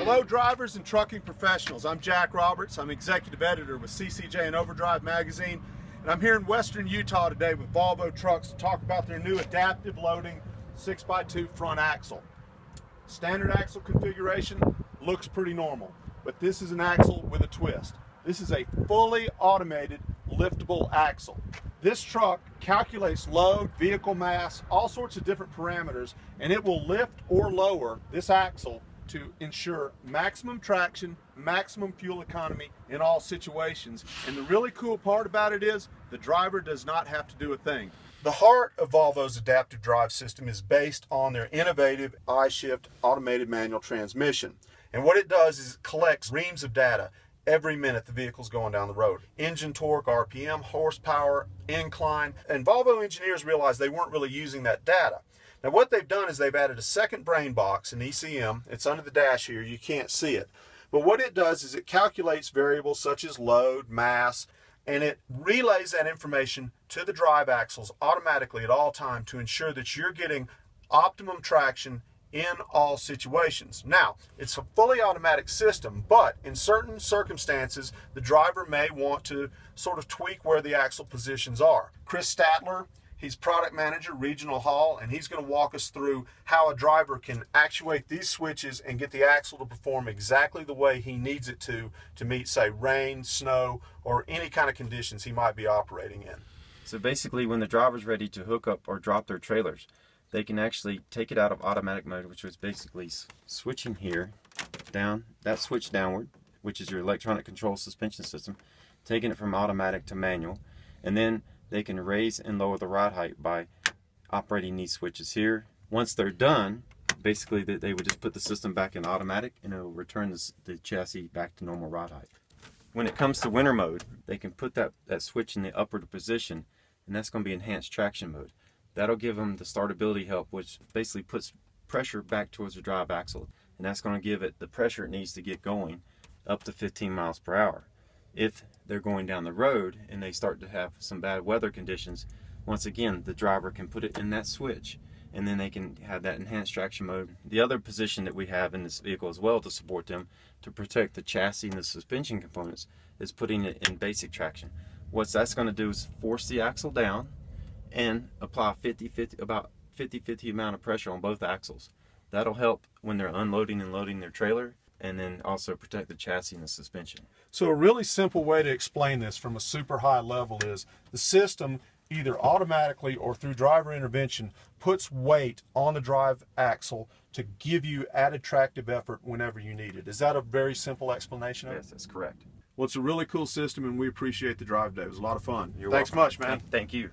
Hello drivers and trucking professionals. I'm Jack Roberts. I'm executive editor with CCJ and Overdrive magazine, and I'm here in western Utah today with Volvo trucks to talk about their new adaptive loading 6x2 front axle. Standard axle configuration looks pretty normal, but this is an axle with a twist. This is a fully automated liftable axle. This truck calculates load, vehicle mass, all sorts of different parameters, and it will lift or lower this axle to ensure maximum traction, maximum fuel economy in all situations. And the really cool part about it is the driver does not have to do a thing. The heart of Volvo's adaptive drive system is based on their innovative I-Shift automated manual transmission. And what it does is it collects reams of data every minute the vehicle's going down the road. Engine torque, RPM, horsepower, incline, and Volvo engineers realized they weren't really using that data. Now what they've done is they've added a second brain box, an ECM. It's under the dash here, you can't see it. But what it does is it calculates variables such as load, mass, and it relays that information to the drive axles automatically at all times to ensure that you're getting optimum traction in all situations. Now, it's a fully automatic system, but in certain circumstances, the driver may want to sort of tweak where the axle positions are. Chris Statler, he's product manager, Regional Haul, and he's going to walk us through how a driver can actuate these switches and get the axle to perform exactly the way he needs it to meet, say, rain, snow, or any kind of conditions he might be operating in. So basically, when the driver's ready to hook up or drop their trailers, they can actually take it out of automatic mode, which was basically switching here, down, that switch downward, which is your electronic control suspension system, taking it from automatic to manual, and then they can raise and lower the ride height by operating these switches here. Once they're done, basically they would just put the system back in automatic and it will return the chassis back to normal ride height. When it comes to winter mode, they can put that switch in the upward position, and that's going to be enhanced traction mode. That'll give them the startability help, which basically puts pressure back towards the drive axle, and that's going to give it the pressure it needs to get going up to 15 miles per hour. If they're going down the road and they start to have some bad weather conditions, once again the driver can put it in that switch and then they can have that enhanced traction mode. The other position that we have in this vehicle as well to support them to protect the chassis and the suspension components is putting it in basic traction. What that's going to do is force the axle down and apply about 50-50 amount of pressure on both axles. That'll help when they're unloading and loading their trailer, and then also protect the chassis and the suspension. So a really simple way to explain this from a super high level is the system either automatically or through driver intervention puts weight on the drive axle to give you added tractive effort whenever you need it. Is that a very simple explanation of it? Yes, that's correct. Well, it's a really cool system and we appreciate the drive day. It was a lot of fun. You're Thanks welcome. much, man. Thank you.